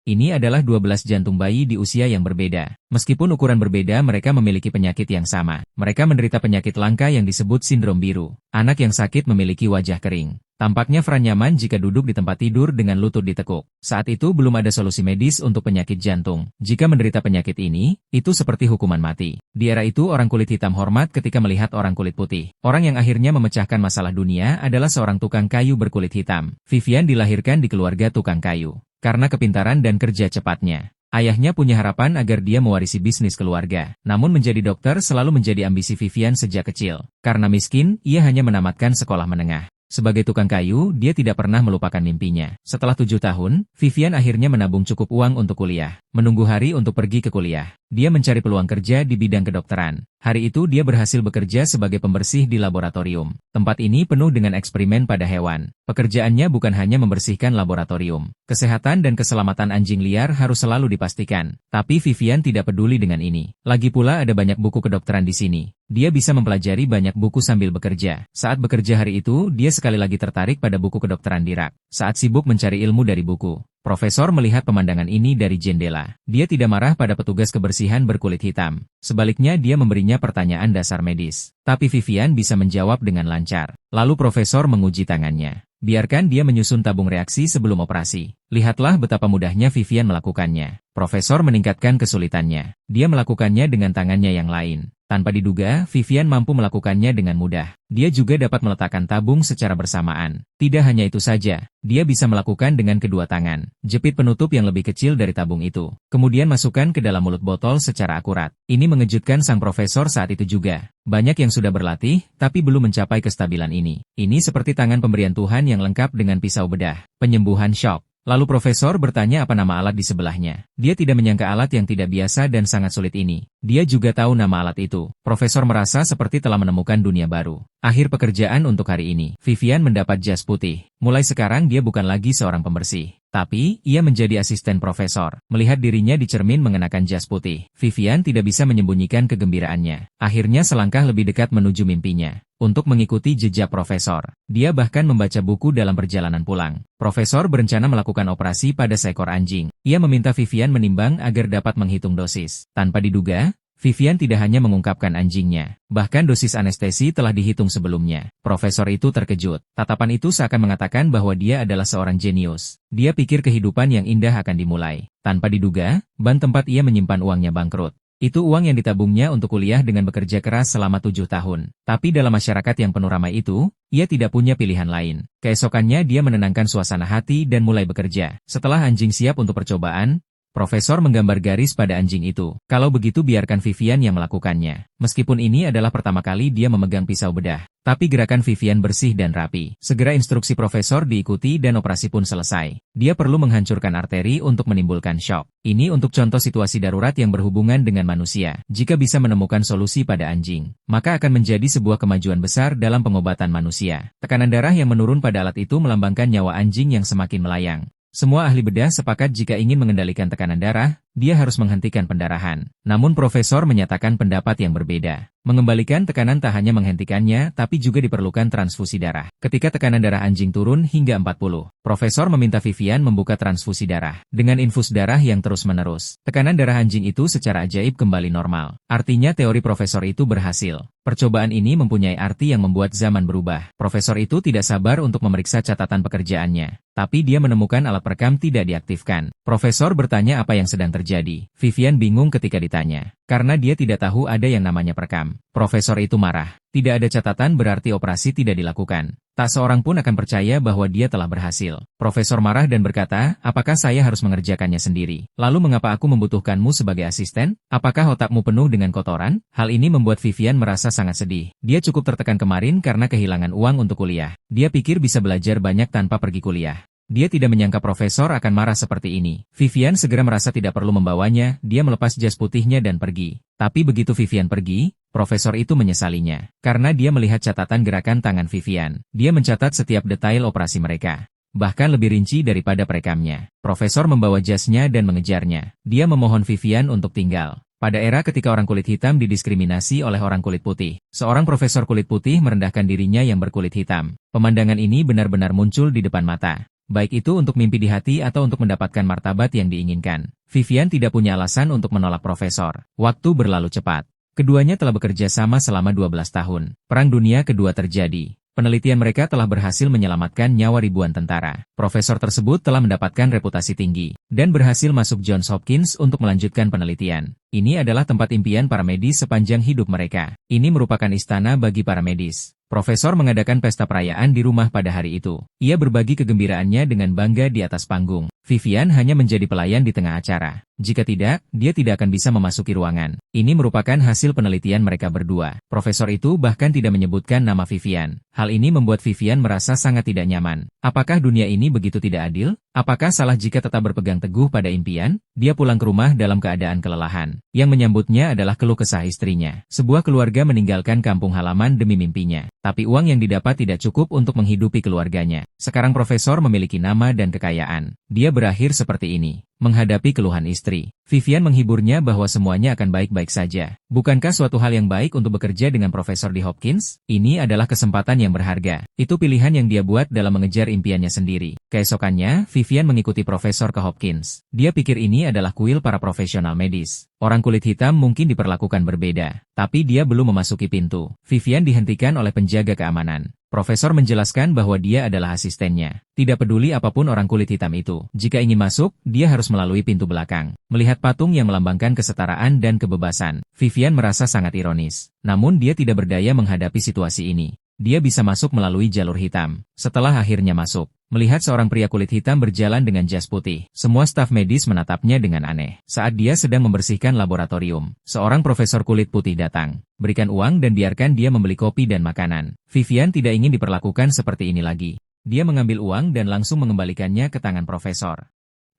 Ini adalah 12 jantung bayi di usia yang berbeda. Meskipun ukuran berbeda, mereka memiliki penyakit yang sama. Mereka menderita penyakit langka yang disebut sindrom biru. Anak yang sakit memiliki wajah kering. Tampaknya Fran nyaman jika duduk di tempat tidur dengan lutut ditekuk. Saat itu belum ada solusi medis untuk penyakit jantung. Jika menderita penyakit ini, itu seperti hukuman mati. Di era itu orang kulit hitam hormat ketika melihat orang kulit putih. Orang yang akhirnya memecahkan masalah dunia adalah seorang tukang kayu berkulit hitam. Vivian dilahirkan di keluarga tukang kayu. Karena kepintaran dan kerja cepatnya, ayahnya punya harapan agar dia mewarisi bisnis keluarga. Namun menjadi dokter selalu menjadi ambisi Vivian sejak kecil. Karena miskin, ia hanya menamatkan sekolah menengah. Sebagai tukang kayu, dia tidak pernah melupakan mimpinya. Setelah 7 tahun, Vivian akhirnya menabung cukup uang untuk kuliah. Menunggu hari untuk pergi ke kuliah, dia mencari peluang kerja di bidang kedokteran. Hari itu dia berhasil bekerja sebagai pembersih di laboratorium. Tempat ini penuh dengan eksperimen pada hewan. Pekerjaannya bukan hanya membersihkan laboratorium. Kesehatan dan keselamatan anjing liar harus selalu dipastikan. Tapi Vivian tidak peduli dengan ini. Lagi pula ada banyak buku kedokteran di sini. Dia bisa mempelajari banyak buku sambil bekerja. Saat bekerja hari itu, dia sekali lagi tertarik pada buku kedokteran di rak. Saat sibuk mencari ilmu dari buku, Profesor melihat pemandangan ini dari jendela. Dia tidak marah pada petugas kebersihan berkulit hitam. Sebaliknya dia memberinya pertanyaan dasar medis. Tapi Vivian bisa menjawab dengan lancar. Lalu Profesor menguji tangannya. Biarkan dia menyusun tabung reaksi sebelum operasi. Lihatlah betapa mudahnya Vivian melakukannya. Profesor meningkatkan kesulitannya. Dia melakukannya dengan tangannya yang lain. Tanpa diduga, Vivian mampu melakukannya dengan mudah. Dia juga dapat meletakkan tabung secara bersamaan. Tidak hanya itu saja, dia bisa melakukan dengan kedua tangan. Jepit penutup yang lebih kecil dari tabung itu. Kemudian masukkan ke dalam mulut botol secara akurat. Ini mengejutkan sang profesor saat itu juga. Banyak yang sudah berlatih, tapi belum mencapai kestabilan ini. Ini seperti tangan pemberian Tuhan yang lengkap dengan pisau bedah. Penyembuhan shock. Lalu Profesor bertanya apa nama alat di sebelahnya. Dia tidak menyangka alat yang tidak biasa dan sangat sulit ini. Dia juga tahu nama alat itu. Profesor merasa seperti telah menemukan dunia baru. Akhir pekerjaan untuk hari ini. Vivian mendapat jas putih. Mulai sekarang dia bukan lagi seorang pembersih. Tapi, ia menjadi asisten profesor. Melihat dirinya di cermin mengenakan jas putih, Vivian tidak bisa menyembunyikan kegembiraannya. Akhirnya selangkah lebih dekat menuju mimpinya. Untuk mengikuti jejak profesor, dia bahkan membaca buku dalam perjalanan pulang. Profesor berencana melakukan operasi pada seekor anjing. Ia meminta Vivian menimbang agar dapat menghitung dosis. Tanpa diduga, Vivian tidak hanya mengungkapkan anjingnya, bahkan dosis anestesi telah dihitung sebelumnya. Profesor itu terkejut. Tatapan itu seakan mengatakan bahwa dia adalah seorang jenius. Dia pikir kehidupan yang indah akan dimulai. Tanpa diduga, ban tempat ia menyimpan uangnya bangkrut. Itu uang yang ditabungnya untuk kuliah dengan bekerja keras selama 7 tahun. Tapi dalam masyarakat yang penuh ramai itu, ia tidak punya pilihan lain. Keesokannya dia menenangkan suasana hati dan mulai bekerja. Setelah anjing siap untuk percobaan, Profesor menggambar garis pada anjing itu. Kalau begitu biarkan Vivian yang melakukannya. Meskipun ini adalah pertama kali dia memegang pisau bedah. Tapi gerakan Vivian bersih dan rapi. Segera instruksi Profesor diikuti dan operasi pun selesai. Dia perlu menghancurkan arteri untuk menimbulkan shock. Ini untuk contoh situasi darurat yang berhubungan dengan manusia. Jika bisa menemukan solusi pada anjing, maka akan menjadi sebuah kemajuan besar dalam pengobatan manusia. Tekanan darah yang menurun pada alat itu melambangkan nyawa anjing yang semakin melayang. Semua ahli bedah sepakat jika ingin mengendalikan tekanan darah, dia harus menghentikan pendarahan. Namun Profesor menyatakan pendapat yang berbeda. Mengembalikan tekanan tak hanya menghentikannya, tapi juga diperlukan transfusi darah. Ketika tekanan darah anjing turun hingga 40, Profesor meminta Vivian membuka transfusi darah. Dengan infus darah yang terus-menerus, tekanan darah anjing itu secara ajaib kembali normal. Artinya teori Profesor itu berhasil. Percobaan ini mempunyai arti yang membuat zaman berubah. Profesor itu tidak sabar untuk memeriksa catatan pekerjaannya. Tapi dia menemukan alat perekam tidak diaktifkan. Profesor bertanya apa yang sedang terjadi. Vivian bingung ketika ditanya. Karena dia tidak tahu ada yang namanya perekam. Profesor itu marah. Tidak ada catatan berarti operasi tidak dilakukan. Tak seorang pun akan percaya bahwa dia telah berhasil. Profesor marah dan berkata, apakah saya harus mengerjakannya sendiri? Lalu mengapa aku membutuhkanmu sebagai asisten? Apakah otakmu penuh dengan kotoran? Hal ini membuat Vivian merasa sangat sedih. Dia cukup tertekan kemarin karena kehilangan uang untuk kuliah. Dia pikir bisa belajar banyak tanpa pergi kuliah. Dia tidak menyangka Profesor akan marah seperti ini. Vivian segera merasa tidak perlu membawanya, dia melepas jas putihnya dan pergi. Tapi begitu Vivian pergi, Profesor itu menyesalinya. Karena dia melihat catatan gerakan tangan Vivian. Dia mencatat setiap detail operasi mereka. Bahkan lebih rinci daripada perekamnya. Profesor membawa jasnya dan mengejarnya. Dia memohon Vivian untuk tinggal. Pada era ketika orang kulit hitam didiskriminasi oleh orang kulit putih, seorang profesor kulit putih merendahkan dirinya yang berkulit hitam. Pemandangan ini benar-benar muncul di depan mata. Baik itu untuk mimpi di hati atau untuk mendapatkan martabat yang diinginkan. Vivian tidak punya alasan untuk menolak profesor. Waktu berlalu cepat. Keduanya telah bekerja sama selama 12 tahun. Perang Dunia Kedua terjadi. Penelitian mereka telah berhasil menyelamatkan nyawa ribuan tentara. Profesor tersebut telah mendapatkan reputasi tinggi dan berhasil masuk Johns Hopkins untuk melanjutkan penelitian. Ini adalah tempat impian para medis sepanjang hidup mereka. Ini merupakan istana bagi para medis. Profesor mengadakan pesta perayaan di rumah pada hari itu. Ia berbagi kegembiraannya dengan bangga di atas panggung. Vivian hanya menjadi pelayan di tengah acara. Jika tidak, dia tidak akan bisa memasuki ruangan. Ini merupakan hasil penelitian mereka berdua. Profesor itu bahkan tidak menyebutkan nama Vivian. Hal ini membuat Vivian merasa sangat tidak nyaman. Apakah dunia ini begitu tidak adil? Apakah salah jika tetap berpegang teguh pada impian? Dia pulang ke rumah dalam keadaan kelelahan. Yang menyambutnya adalah keluh kesah istrinya. Sebuah keluarga meninggalkan kampung halaman demi mimpinya. Tapi uang yang didapat tidak cukup untuk menghidupi keluarganya. Sekarang profesor memiliki nama dan kekayaan. Dia berakhir seperti ini. Menghadapi keluhan istri, Vivian menghiburnya bahwa semuanya akan baik-baik saja. Bukankah suatu hal yang baik untuk bekerja dengan profesor di Hopkins? Ini adalah kesempatan yang berharga. Itu pilihan yang dia buat dalam mengejar impiannya sendiri. Keesokannya, Vivian mengikuti profesor ke Hopkins. Dia pikir ini adalah kuil para profesional medis. Orang kulit hitam mungkin diperlakukan berbeda. Tapi dia belum memasuki pintu. Vivian dihentikan oleh penjaga keamanan. Profesor menjelaskan bahwa dia adalah asistennya. Tidak peduli apapun orang kulit hitam itu. Jika ingin masuk, dia harus melalui pintu belakang. Melihat patung yang melambangkan kesetaraan dan kebebasan, Vivian merasa sangat ironis. Namun dia tidak berdaya menghadapi situasi ini. Dia bisa masuk melalui jalur hitam. Setelah akhirnya masuk, melihat seorang pria kulit hitam berjalan dengan jas putih, semua staf medis menatapnya dengan aneh. Saat dia sedang membersihkan laboratorium, seorang profesor kulit putih datang. Berikan uang dan biarkan dia membeli kopi dan makanan. Vivian tidak ingin diperlakukan seperti ini lagi. Dia mengambil uang dan langsung mengembalikannya ke tangan profesor.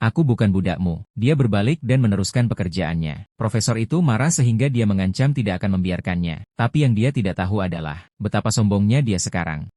Aku bukan budakmu. Dia berbalik dan meneruskan pekerjaannya. Profesor itu marah sehingga dia mengancam tidak akan membiarkannya. Tapi yang dia tidak tahu adalah betapa sombongnya dia sekarang.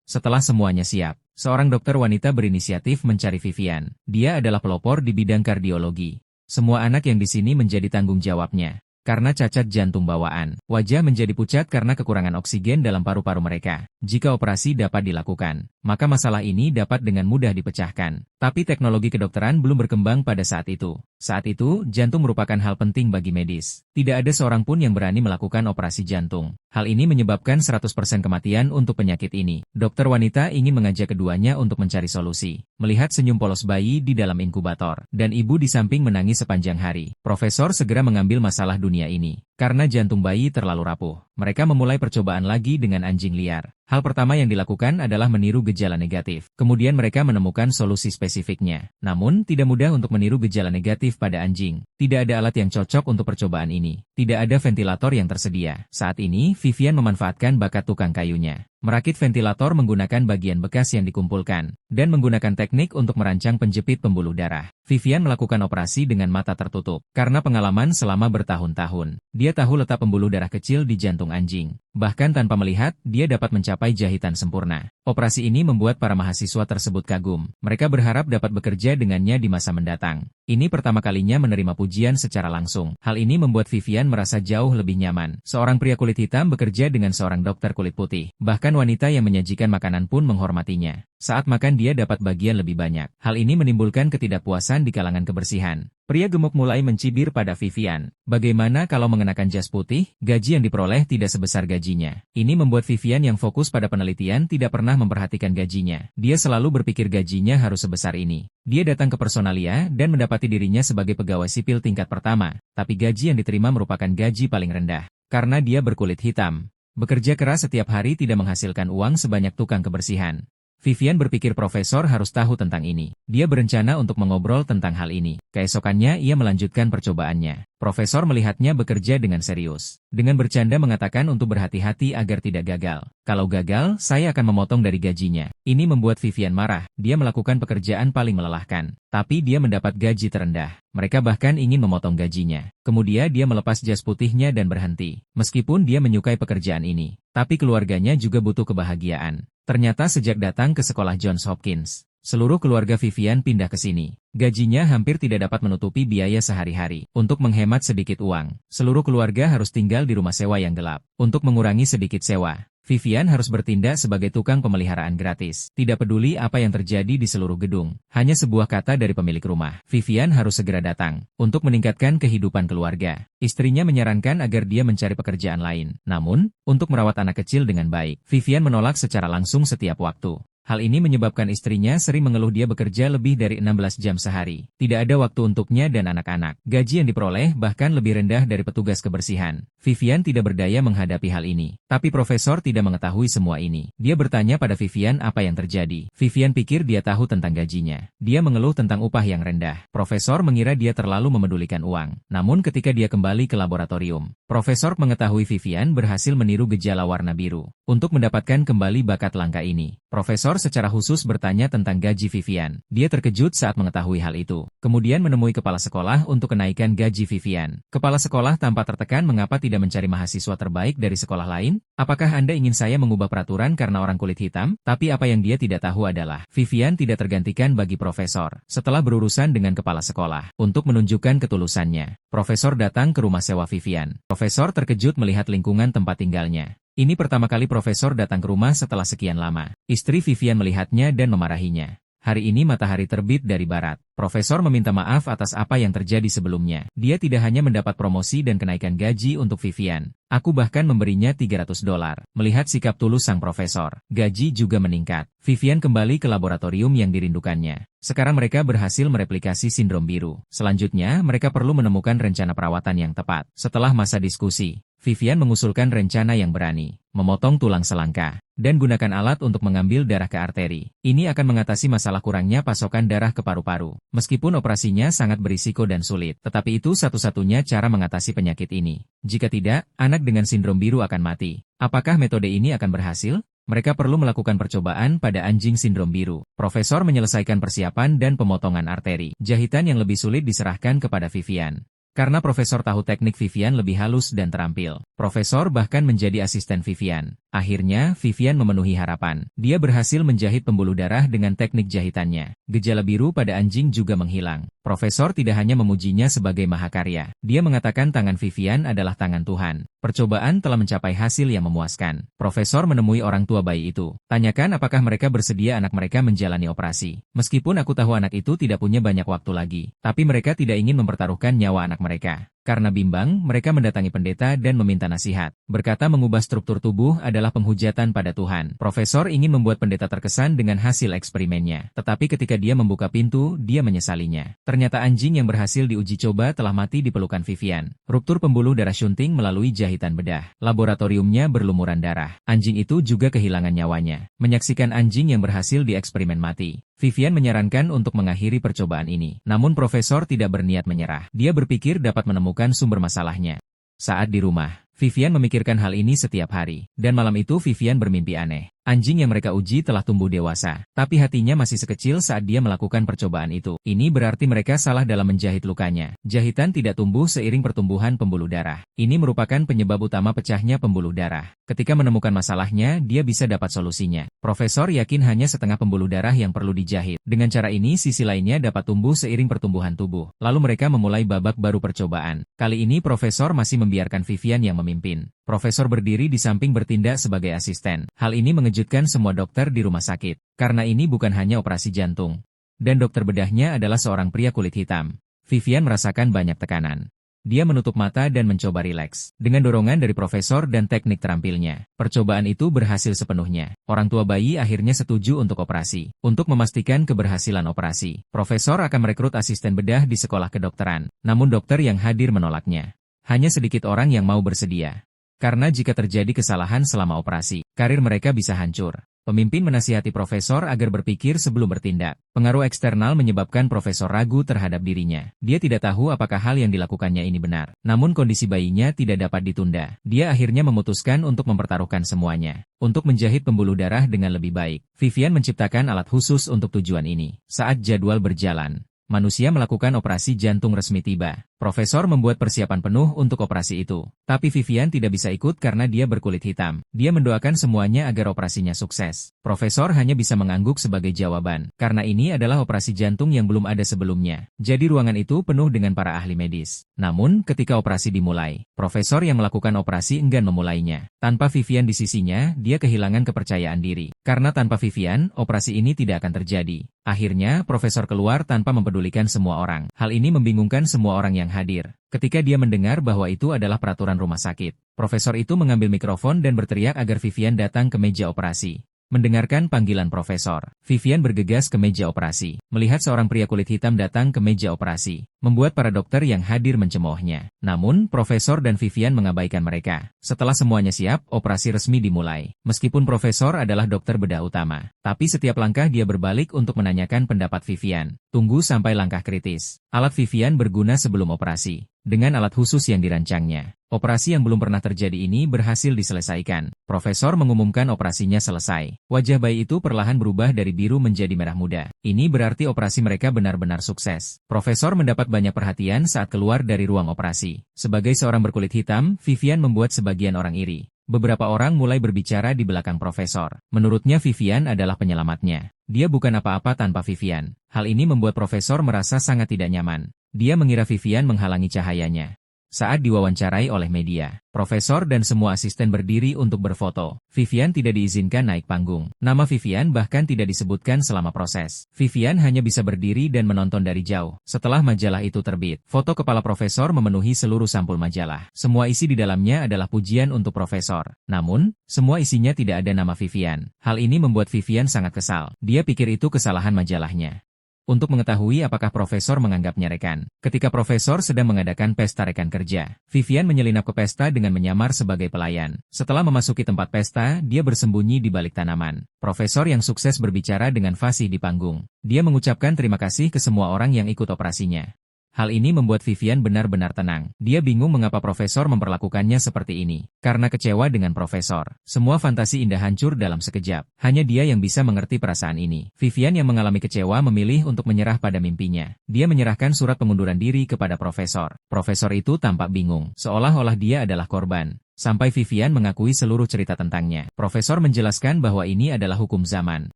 Setelah semuanya siap, seorang dokter wanita berinisiatif mencari Vivian. Dia adalah pelopor di bidang kardiologi. Semua anak yang di sini menjadi tanggung jawabnya. Karena cacat jantung bawaan, wajah menjadi pucat karena kekurangan oksigen dalam paru-paru mereka. Jika operasi dapat dilakukan, maka masalah ini dapat dengan mudah dipecahkan. Tapi teknologi kedokteran belum berkembang pada saat itu. Saat itu, jantung merupakan hal penting bagi medis. Tidak ada seorang pun yang berani melakukan operasi jantung. Hal ini menyebabkan 100% kematian untuk penyakit ini. Dokter wanita ingin mengajak keduanya untuk mencari solusi. Melihat senyum polos bayi di dalam inkubator, dan ibu di samping menangis sepanjang hari, profesor segera mengambil masalah dunia ini. Karena jantung bayi terlalu rapuh, mereka memulai percobaan lagi dengan anjing liar. Hal pertama yang dilakukan adalah meniru gejala negatif. Kemudian mereka menemukan solusi spesifiknya. Namun, tidak mudah untuk meniru gejala negatif pada anjing. Tidak ada alat yang cocok untuk percobaan ini. Tidak ada ventilator yang tersedia. Saat ini, Vivian memanfaatkan bakat tukang kayunya. Merakit ventilator menggunakan bagian bekas yang dikumpulkan, dan menggunakan teknik untuk merancang penjepit pembuluh darah. Vivian melakukan operasi dengan mata tertutup. Karena pengalaman selama bertahun-tahun, dia tahu letak pembuluh darah kecil di jantung anjing. Bahkan tanpa melihat, dia dapat mencapai jahitan sempurna. Operasi ini membuat para mahasiswa tersebut kagum. Mereka berharap dapat bekerja dengannya di masa mendatang. Ini pertama kalinya menerima pujian secara langsung. Hal ini membuat Vivian merasa jauh lebih nyaman. Seorang pria kulit hitam bekerja dengan seorang dokter kulit putih. Bahkan wanita yang menyajikan makanan pun menghormatinya. Saat makan dia dapat bagian lebih banyak. Hal ini menimbulkan ketidakpuasan di kalangan kebersihan. Pria gemuk mulai mencibir pada Vivian. Bagaimana kalau mengenakan jas putih? Gaji yang diperoleh tidak sebesar gajinya. Ini membuat Vivian yang fokus pada penelitian tidak pernah memperhatikan gajinya. Dia selalu berpikir gajinya harus sebesar ini. Dia datang ke Personalia dan mendapati dirinya sebagai pegawai sipil tingkat pertama. Tapi gaji yang diterima merupakan gaji paling rendah. Karena dia berkulit hitam. Bekerja keras setiap hari tidak menghasilkan uang sebanyak tukang kebersihan. Vivian berpikir profesor harus tahu tentang ini. Dia berencana untuk mengobrol tentang hal ini. Keesokannya ia melanjutkan percobaannya. Profesor melihatnya bekerja dengan serius. Dengan bercanda mengatakan untuk berhati-hati agar tidak gagal. Kalau gagal, saya akan memotong dari gajinya. Ini membuat Vivian marah. Dia melakukan pekerjaan paling melelahkan. Tapi dia mendapat gaji terendah. Mereka bahkan ingin memotong gajinya. Kemudian dia melepas jas putihnya dan berhenti. Meskipun dia menyukai pekerjaan ini. Tapi keluarganya juga butuh kebahagiaan. Ternyata sejak datang ke sekolah Johns Hopkins, Seluruh keluarga Vivian pindah ke sini. Gajinya hampir tidak dapat menutupi biaya sehari-hari. Untuk menghemat sedikit uang, seluruh keluarga harus tinggal di rumah sewa yang gelap. Untuk mengurangi sedikit sewa, Vivian harus bertindak sebagai tukang pemeliharaan gratis. Tidak peduli apa yang terjadi di seluruh gedung. Hanya sebuah kata dari pemilik rumah. Vivian harus segera datang. Untuk meningkatkan kehidupan keluarga, istrinya menyarankan agar dia mencari pekerjaan lain. Namun, untuk merawat anak kecil dengan baik, Vivian menolak secara langsung setiap waktu. Hal ini menyebabkan istrinya sering mengeluh dia bekerja lebih dari 16 jam sehari. Tidak ada waktu untuknya dan anak-anak. Gaji yang diperoleh bahkan lebih rendah dari petugas kebersihan. Vivian tidak berdaya menghadapi hal ini. Tapi Profesor tidak mengetahui semua ini. Dia bertanya pada Vivian apa yang terjadi. Vivian pikir dia tahu tentang gajinya. Dia mengeluh tentang upah yang rendah. Profesor mengira dia terlalu memedulikan uang. Namun ketika dia kembali ke laboratorium, Profesor mengetahui Vivian berhasil meniru gejala warna biru. Untuk mendapatkan kembali bakat langka ini, Profesor secara khusus bertanya tentang gaji Vivian. Dia terkejut saat mengetahui hal itu. Kemudian menemui kepala sekolah untuk kenaikan gaji Vivian. Kepala sekolah tampak tertekan mengapa tidak mencari mahasiswa terbaik dari sekolah lain. Apakah Anda ingin saya mengubah peraturan karena orang kulit hitam? Tapi apa yang dia tidak tahu adalah, Vivian tidak tergantikan bagi Profesor. Setelah berurusan dengan kepala sekolah, untuk menunjukkan ketulusannya, Profesor datang ke rumah sewa Vivian. Profesor terkejut melihat lingkungan tempat tinggalnya. Ini pertama kali Profesor datang ke rumah setelah sekian lama. Istri Vivian melihatnya dan memarahinya. Hari ini matahari terbit dari barat. Profesor meminta maaf atas apa yang terjadi sebelumnya. Dia tidak hanya mendapat promosi dan kenaikan gaji untuk Vivian. Aku bahkan memberinya $300. Melihat sikap tulus sang profesor, gaji juga meningkat. Vivian kembali ke laboratorium yang dirindukannya. Sekarang mereka berhasil mereplikasi sindrom biru. Selanjutnya, mereka perlu menemukan rencana perawatan yang tepat. Setelah masa diskusi, Vivian mengusulkan rencana yang berani, memotong tulang selangka, dan gunakan alat untuk mengambil darah ke arteri. Ini akan mengatasi masalah kurangnya pasokan darah ke paru-paru. Meskipun operasinya sangat berisiko dan sulit, tetapi itu satu-satunya cara mengatasi penyakit ini. Jika tidak, anak dengan sindrom biru akan mati. Apakah metode ini akan berhasil? Mereka perlu melakukan percobaan pada anjing sindrom biru. Profesor menyelesaikan persiapan dan pemotongan arteri. Jahitan yang lebih sulit diserahkan kepada Vivian. Karena Profesor tahu teknik Vivian lebih halus dan terampil, Profesor bahkan menjadi asisten Vivian. Akhirnya, Vivian memenuhi harapan. Dia berhasil menjahit pembuluh darah dengan teknik jahitannya. Gejala biru pada anjing juga menghilang. Profesor tidak hanya memujinya sebagai mahakarya. Dia mengatakan tangan Vivian adalah tangan Tuhan. Percobaan telah mencapai hasil yang memuaskan. Profesor menemui orang tua bayi itu. Tanyakan apakah mereka bersedia anak mereka menjalani operasi. Meskipun aku tahu anak itu tidak punya banyak waktu lagi, tapi mereka tidak ingin mempertaruhkan nyawa anak mereka. Karena bimbang, mereka mendatangi pendeta dan meminta nasihat. Berkata mengubah struktur tubuh adalah penghujatan pada Tuhan. Profesor ingin membuat pendeta terkesan dengan hasil eksperimennya. Tetapi ketika dia membuka pintu, dia menyesalinya. Ternyata anjing yang berhasil diuji coba telah mati di pelukan Vivian. Ruptur pembuluh darah syunting melalui jahitan bedah. Laboratoriumnya berlumuran darah. Anjing itu juga kehilangan nyawanya. Menyaksikan anjing yang berhasil dieksperimen mati, Vivian menyarankan untuk mengakhiri percobaan ini. Namun Profesor tidak berniat menyerah. Dia berpikir dapat menemukan sumber masalahnya. Saat di rumah, Vivian memikirkan hal ini setiap hari. Dan malam itu Vivian bermimpi aneh. Anjing yang mereka uji telah tumbuh dewasa, tapi hatinya masih sekecil saat dia melakukan percobaan itu. Ini berarti mereka salah dalam menjahit lukanya. Jahitan tidak tumbuh seiring pertumbuhan pembuluh darah. Ini merupakan penyebab utama pecahnya pembuluh darah. Ketika menemukan masalahnya, dia bisa dapat solusinya. Profesor yakin hanya setengah pembuluh darah yang perlu dijahit. Dengan cara ini, sisi lainnya dapat tumbuh seiring pertumbuhan tubuh. Lalu mereka memulai babak baru percobaan. Kali ini Profesor masih membiarkan Vivian yang memimpin. Profesor berdiri di samping bertindak sebagai asisten. Hal ini mengejutkan semua dokter di rumah sakit. Karena ini bukan hanya operasi jantung. Dan dokter bedahnya adalah seorang pria kulit hitam. Vivian merasakan banyak tekanan. Dia menutup mata dan mencoba rileks. Dengan dorongan dari Profesor dan teknik terampilnya, percobaan itu berhasil sepenuhnya. Orang tua bayi akhirnya setuju untuk operasi. Untuk memastikan keberhasilan operasi, Profesor akan merekrut asisten bedah di sekolah kedokteran. Namun dokter yang hadir menolaknya. Hanya sedikit orang yang mau bersedia. Karena jika terjadi kesalahan selama operasi, karir mereka bisa hancur. Pemimpin menasihati Profesor agar berpikir sebelum bertindak. Pengaruh eksternal menyebabkan Profesor ragu terhadap dirinya. Dia tidak tahu apakah hal yang dilakukannya ini benar. Namun kondisi bayinya tidak dapat ditunda. Dia akhirnya memutuskan untuk mempertaruhkan semuanya. Untuk menjahit pembuluh darah dengan lebih baik, Vivian menciptakan alat khusus untuk tujuan ini. Saat jadwal berjalan, Manusia melakukan operasi jantung resmi tiba. Profesor membuat persiapan penuh untuk operasi itu. Tapi Vivian tidak bisa ikut karena dia berkulit hitam. Dia mendoakan semuanya agar operasinya sukses. Profesor hanya bisa mengangguk sebagai jawaban. Karena ini adalah operasi jantung yang belum ada sebelumnya. Jadi ruangan itu penuh dengan para ahli medis. Namun, ketika operasi dimulai, profesor yang melakukan operasi enggan memulainya. Tanpa Vivian di sisinya, dia kehilangan kepercayaan diri. Karena tanpa Vivian, operasi ini tidak akan terjadi. Akhirnya, profesor keluar tanpa mempedulikan semua orang. Hal ini membingungkan semua orang yang hadir. Ketika dia mendengar bahwa itu adalah peraturan rumah sakit, profesor itu mengambil mikrofon dan berteriak agar Vivian datang ke meja operasi. Mendengarkan panggilan profesor, Vivian bergegas ke meja operasi. Melihat seorang pria kulit hitam datang ke meja operasi, membuat para dokter yang hadir mencemoohnya. Namun, profesor dan Vivian mengabaikan mereka. Setelah semuanya siap, operasi resmi dimulai. Meskipun profesor adalah dokter bedah utama, tapi setiap langkah dia berbalik untuk menanyakan pendapat Vivian. Tunggu sampai langkah kritis. Alat Vivian berguna sebelum operasi. Dengan alat khusus yang dirancangnya, operasi yang belum pernah terjadi ini berhasil diselesaikan. Profesor mengumumkan operasinya selesai. Wajah bayi itu perlahan berubah dari biru menjadi merah muda. Ini berarti operasi mereka benar-benar sukses. Profesor mendapat banyak perhatian saat keluar dari ruang operasi. Sebagai seorang berkulit hitam, Vivian membuat sebagian orang iri. Beberapa orang mulai berbicara di belakang profesor. Menurutnya Vivian adalah penyelamatnya. Dia bukan apa-apa tanpa Vivian. Hal ini membuat profesor merasa sangat tidak nyaman. Dia mengira Vivian menghalangi cahayanya. Saat diwawancarai oleh media, profesor dan semua asisten berdiri untuk berfoto. Vivian tidak diizinkan naik panggung. Nama Vivian bahkan tidak disebutkan selama proses. Vivian hanya bisa berdiri dan menonton dari jauh. Setelah majalah itu terbit, foto kepala profesor memenuhi seluruh sampul majalah. Semua isi di dalamnya adalah pujian untuk profesor. Namun, semua isinya tidak ada nama Vivian. Hal ini membuat Vivian sangat kesal. Dia pikir itu kesalahan majalahnya. Untuk mengetahui apakah profesor menganggapnya rekan. Ketika profesor sedang mengadakan pesta rekan kerja, Vivian menyelinap ke pesta dengan menyamar sebagai pelayan. Setelah memasuki tempat pesta, dia bersembunyi di balik tanaman. Profesor yang sukses berbicara dengan fasih di panggung. Dia mengucapkan terima kasih ke semua orang yang ikut operasinya. Hal ini membuat Vivian benar-benar tenang. Dia bingung mengapa profesor memperlakukannya seperti ini. Karena kecewa dengan profesor, semua fantasi indah hancur dalam sekejap. Hanya dia yang bisa mengerti perasaan ini. Vivian yang mengalami kecewa memilih untuk menyerah pada mimpinya. Dia menyerahkan surat pengunduran diri kepada profesor. Profesor itu tampak bingung, seolah-olah dia adalah korban. Sampai Vivian mengakui seluruh cerita tentangnya. Profesor menjelaskan bahwa ini adalah hukum zaman.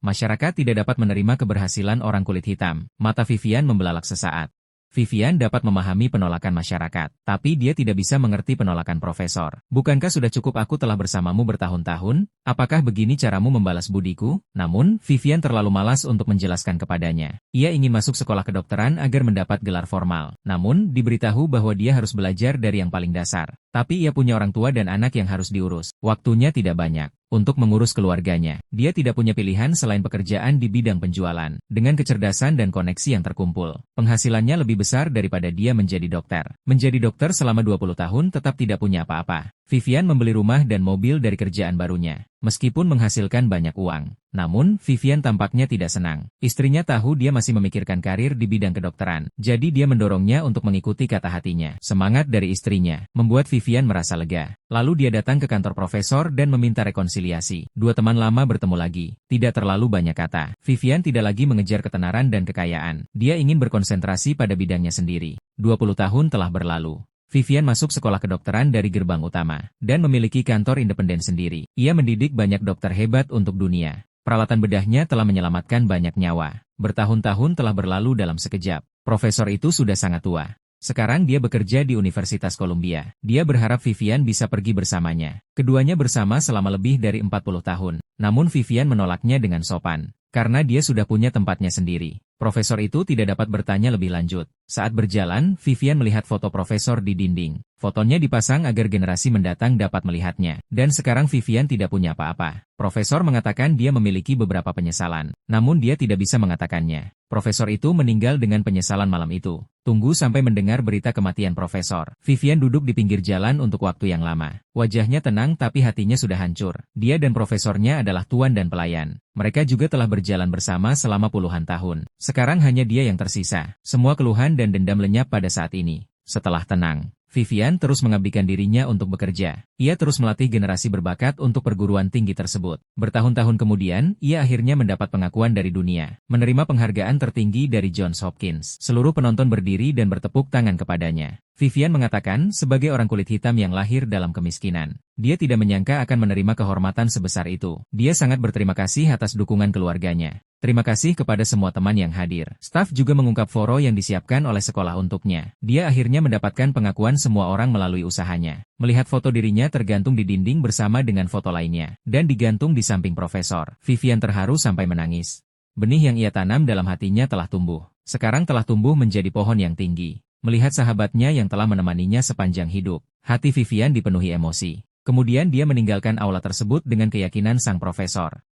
Masyarakat tidak dapat menerima keberhasilan orang kulit hitam. Mata Vivian membelalak sesaat. Vivian dapat memahami penolakan masyarakat, tapi dia tidak bisa mengerti penolakan profesor. Bukankah sudah cukup aku telah bersamamu bertahun-tahun? Apakah begini caramu membalas budiku? Namun, Vivian terlalu malas untuk menjelaskan kepadanya. Ia ingin masuk sekolah kedokteran agar mendapat gelar formal. Namun, diberitahu bahwa dia harus belajar dari yang paling dasar. Tapi ia punya orang tua dan anak yang harus diurus. Waktunya tidak banyak untuk mengurus keluarganya. Dia tidak punya pilihan selain pekerjaan di bidang penjualan. Dengan kecerdasan dan koneksi yang terkumpul, penghasilannya lebih besar daripada dia menjadi dokter. Menjadi dokter selama 20 tahun tetap tidak punya apa-apa. Vivian membeli rumah dan mobil dari kerjaan barunya. Meskipun menghasilkan banyak uang, namun Vivian tampaknya tidak senang. Istrinya tahu dia masih memikirkan karir di bidang kedokteran, jadi dia mendorongnya untuk mengikuti kata hatinya. Semangat dari istrinya membuat Vivian merasa lega. Lalu dia datang ke kantor profesor dan meminta rekonsiliasi. Dua teman lama bertemu lagi. Tidak terlalu banyak kata. Vivian tidak lagi mengejar ketenaran dan kekayaan. Dia ingin berkonsentrasi pada bidangnya sendiri. 20 tahun telah berlalu. Vivian masuk sekolah kedokteran dari gerbang utama, dan memiliki kantor independen sendiri. Ia mendidik banyak dokter hebat untuk dunia. Peralatan bedahnya telah menyelamatkan banyak nyawa. Bertahun-tahun telah berlalu dalam sekejap. Profesor itu sudah sangat tua. Sekarang dia bekerja di Universitas Columbia. Dia berharap Vivian bisa pergi bersamanya. Keduanya bersama selama lebih dari 40 tahun. Namun Vivian menolaknya dengan sopan, karena dia sudah punya tempatnya sendiri. Profesor itu tidak dapat bertanya lebih lanjut. Saat berjalan, Vivian melihat foto profesor di dinding. Fotonya dipasang agar generasi mendatang dapat melihatnya. Dan sekarang Vivian tidak punya apa-apa. Profesor mengatakan dia memiliki beberapa penyesalan. Namun dia tidak bisa mengatakannya. Profesor itu meninggal dengan penyesalan malam itu. Tunggu sampai mendengar berita kematian profesor. Vivian duduk di pinggir jalan untuk waktu yang lama. Wajahnya tenang tapi hatinya sudah hancur. Dia dan profesornya adalah tuan dan pelayan. Mereka juga telah berjalan bersama selama puluhan tahun. Sekarang hanya dia yang tersisa. Semua keluhan dan dendam lenyap pada saat ini. Setelah tenang, Vivian terus mengabdikan dirinya untuk bekerja. Ia terus melatih generasi berbakat untuk perguruan tinggi tersebut. Bertahun-tahun kemudian, ia akhirnya mendapat pengakuan dari dunia. Menerima penghargaan tertinggi dari Johns Hopkins. Seluruh penonton berdiri dan bertepuk tangan kepadanya. Vivian mengatakan, sebagai orang kulit hitam yang lahir dalam kemiskinan, dia tidak menyangka akan menerima kehormatan sebesar itu. Dia sangat berterima kasih atas dukungan keluarganya. Terima kasih kepada semua teman yang hadir. Staf juga mengungkap foro yang disiapkan oleh sekolah untuknya. Dia akhirnya mendapatkan pengakuan semua orang melalui usahanya. Melihat foto dirinya tergantung di dinding bersama dengan foto lainnya, dan digantung di samping profesor. Vivian terharu sampai menangis. Benih yang ia tanam dalam hatinya telah tumbuh. Sekarang telah tumbuh menjadi pohon yang tinggi. Melihat sahabatnya yang telah menemaninya sepanjang hidup, hati Vivian dipenuhi emosi. Kemudian dia meninggalkan aula tersebut dengan keyakinan sang profesor.